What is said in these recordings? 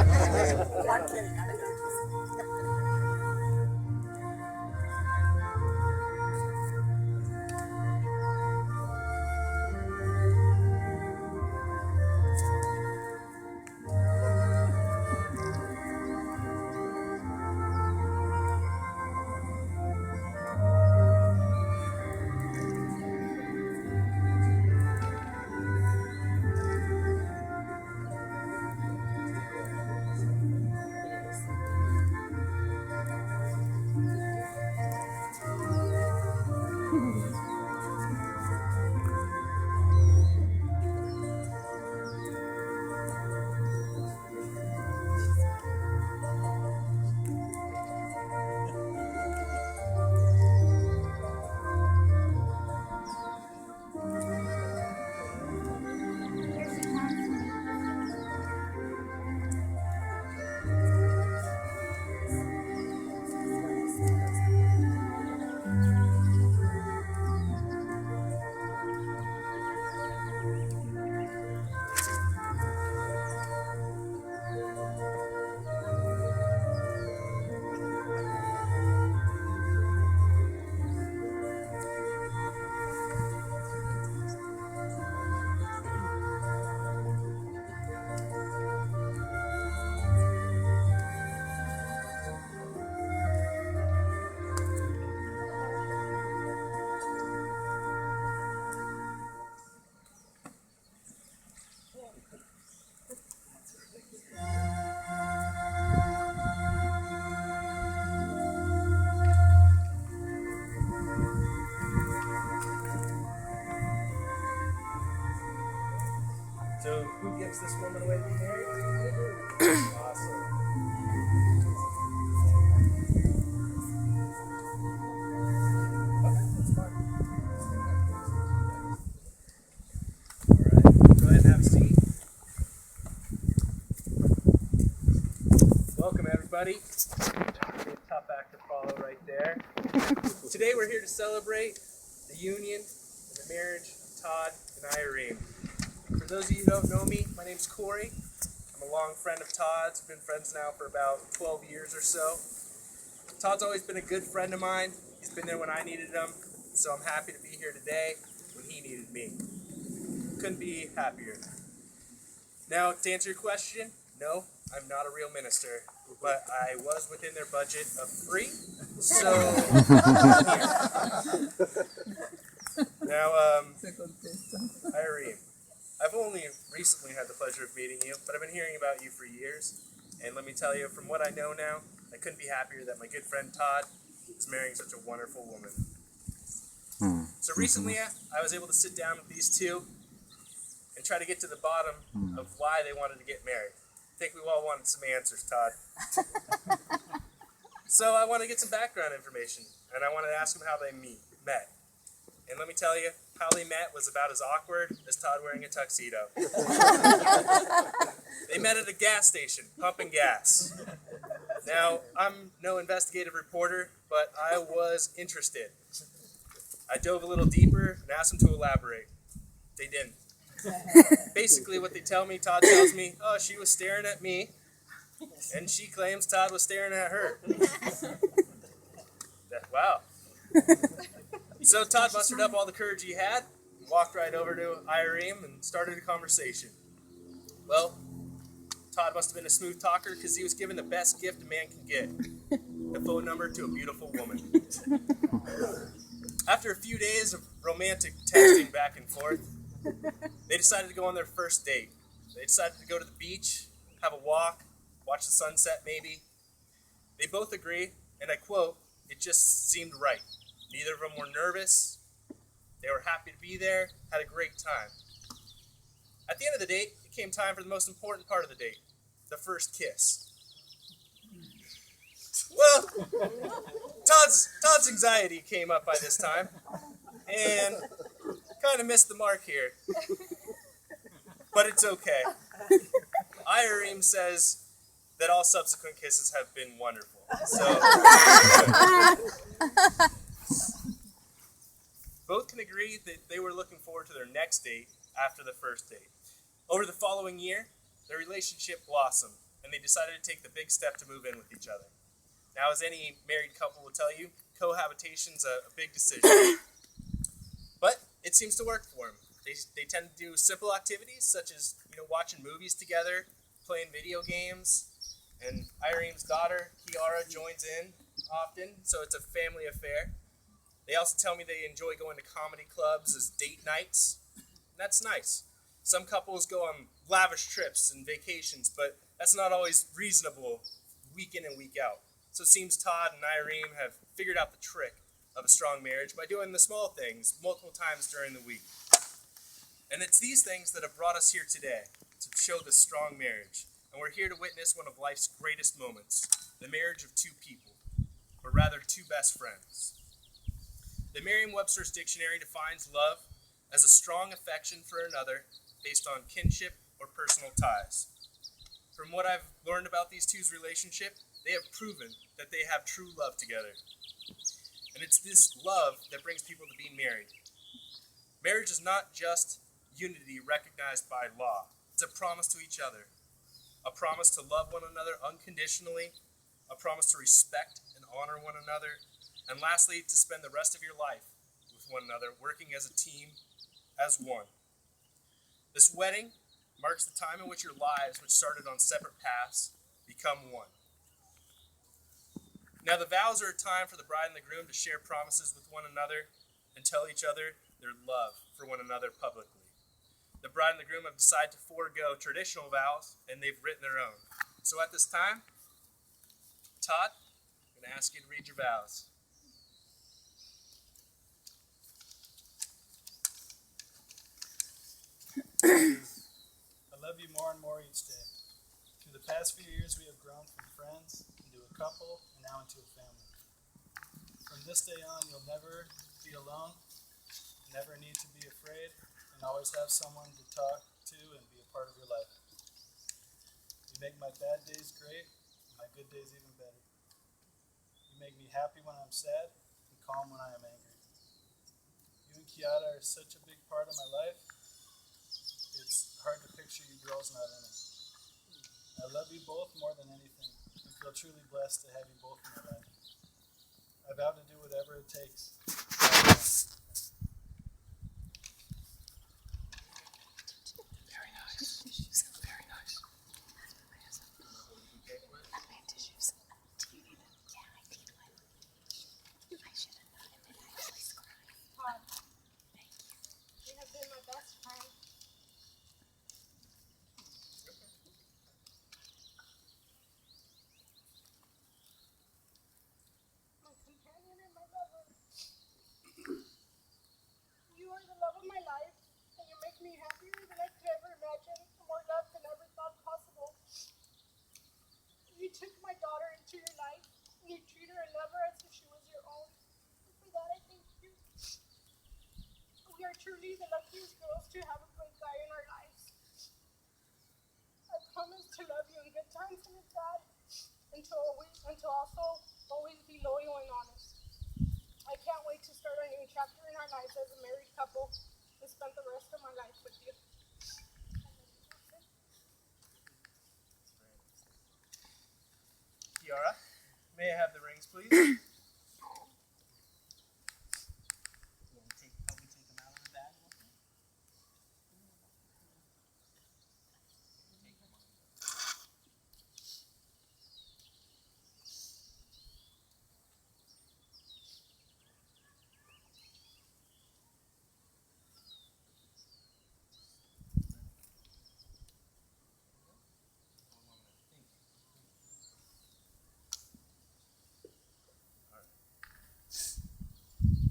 I'm kidding. So, who gives this woman away to be married? Awesome. Okay, that's fine. Alright, go ahead and have a seat. Welcome, everybody. Tough act to follow right there. Today, we're here to celebrate the union and the marriage of Todd and Irene. For those of you who don't know me, my name's Corey. I'm a long friend of Todd's. We've been friends now for about 12 years or so. Todd's always been a good friend of mine. He's been there when I needed him, so I'm happy to be here today when he needed me. Couldn't be happier. Now, to answer your question, no, I'm not a real minister, but I was within their budget of free, so now, Irene, I've only recently had the pleasure of meeting you, but I've been hearing about you for years, and let me tell you, from what I know now, I couldn't be happier that my good friend Todd is marrying such a wonderful woman. So recently, I was able to sit down with these two and try to get to the bottom of why they wanted to get married. I think we all wanted some answers, Todd. So I want to get some background information, and I wanted to ask them how they met. And let me tell you, how they met was about as awkward as Todd wearing a tuxedo. They met at a gas station, pumping gas. Now, I'm no investigative reporter, but I was interested. I dove a little deeper and asked them to elaborate. They didn't. Basically, what they tell me, Todd tells me, oh, she was staring at me, and she claims Todd was staring at her. Wow. So Todd mustered up all the courage he had, walked right over to Irene, and started a conversation. Well, Todd must have been a smooth talker because he was given the best gift a man can get, the phone number to a beautiful woman. After a few days of romantic texting back and forth, they decided to go on their first date. They decided to go to the beach, have a walk, watch the sunset maybe. They both agree, and I quote, it just seemed right. Neither of them were nervous. They were happy to be there, had a great time. At the end of the date, it came time for the most important part of the date, the first kiss. Well, Todd's anxiety came up by this time, and kind of missed the mark here. But it's okay. Irene says that all subsequent kisses have been wonderful. So, both can agree that they were looking forward to their next date after the first date. Over the following year, their relationship blossomed. and they decided to take the big step to move in with each other. Now, as any married couple will tell you, cohabitation's a big decision. But it seems to work for them. They tend to do simple activities such as watching movies together, playing video games, and Irene's daughter, Kiara, joins in often, so it's a family affair. They also tell me they enjoy going to comedy clubs as date nights. That's nice. Some couples go on lavish trips and vacations, but that's not always reasonable week in and week out. So it seems Todd and Irene have figured out the trick of a strong marriage by doing the small things multiple times during the week. And it's these things that have brought us here today to show this strong marriage. And we're here to witness one of life's greatest moments, the marriage of two people, or rather two best friends. The Merriam-Webster's dictionary defines love as a strong affection for another based on kinship or personal ties. From what I've learned about these two's relationship, they have proven that they have true love together. And it's this love that brings people to being married. Marriage is not just unity recognized by law. It's a promise to each other. A promise to love one another unconditionally. A promise to respect and honor one another. And lastly, to spend the rest of your life with one another, working as a team, as one. This wedding marks the time in which your lives, which started on separate paths, become one. Now, the vows are a time for the bride and the groom to share promises with one another and tell each other their love for one another publicly. The bride and the groom have decided to forego traditional vows, and they've written their own. So at this time, Todd, I'm going to ask you to read your vows. I love you more and more each day. Through the past few years, we have grown from friends into a couple and now into a family. From this day on, you'll never be alone, never need to be afraid, and always have someone to talk to and be a part of your life. You make my bad days great and my good days even better. You make me happy when I'm sad and calm when I am angry. You and Kiara are such a big part of my life. It's hard to picture you girls not in it. I love you both more than anything and feel truly blessed to have you both in my life. I vow to do whatever it takes. Very nice. Very nice. I made tissues. Do you need them? Yeah, I need one. I should have known it. I actually scribed. Todd, Thank you. you have been my best friend. My companion and my lover. You are the love of my life, and you make me happier than I could ever imagine, and more love than ever thought possible. You took my daughter into your life, and you treat her and love her as if she was your own. And for that, I thank you. We are truly the luckiest girls to have a great guy in our lives. I promise to love you in good times and in bad, and to also always be loyal and honest. I can't wait to start a new chapter in our lives as a married couple and spend the rest of my life with you. Kiara, may I have the rings, please? You want to help me take them out of the bag?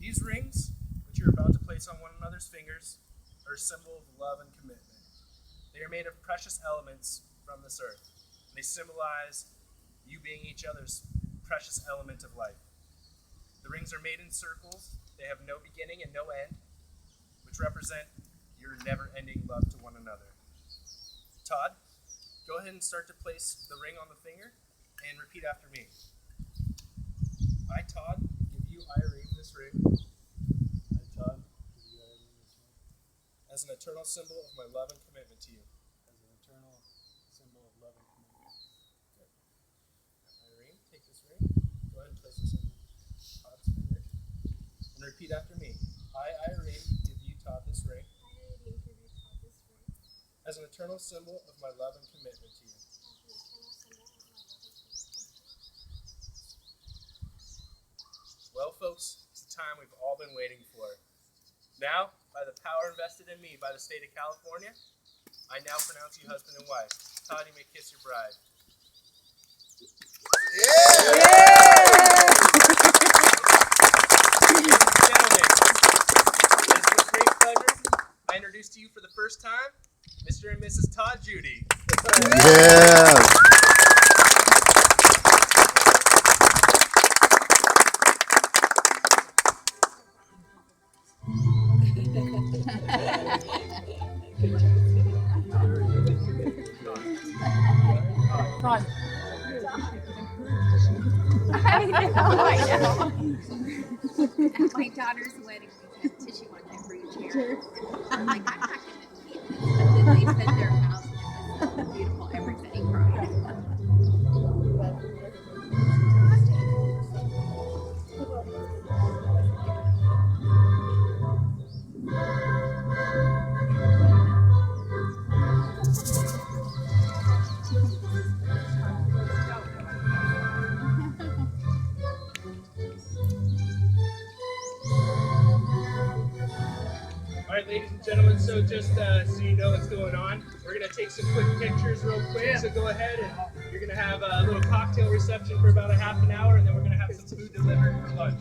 These rings, which you're about to place on one another's fingers, are a symbol of love and commitment. They are made of precious elements from this earth. They symbolize you being each other's precious element of life. The rings are made in circles. They have no beginning and no end, which represent your never-ending love to one another. Todd, go ahead and start to place the ring on the finger and repeat after me. I, Todd, give you, Irene, this ring I, Todd, give you Irene this ring as an eternal symbol of my love and commitment to you. as an eternal symbol of love and commitment. repeat after me. I, Irene, give you, Todd, this ring as an eternal symbol of my love and commitment to you. Well, folks, it's the time we've all been waiting for. Now, by the power invested in me by the state of California, I now pronounce you husband and wife. Todd, you may kiss your bride. Gentlemen, it is with great pleasure I introduce to you for the first time Mr. and Mrs. Todd Judy. Yeah. I know. At my daughter's wedding, we had tissue on every chair. I'm like, I'm not going to keep this. But then they said their house was beautiful. Everybody cried. All right, ladies and gentlemen, so just so you know what's going on, we're going to take some quick pictures real quick. So go ahead and you're going to have a little cocktail reception for about a half an hour, and then we're going to have some food delivered for lunch.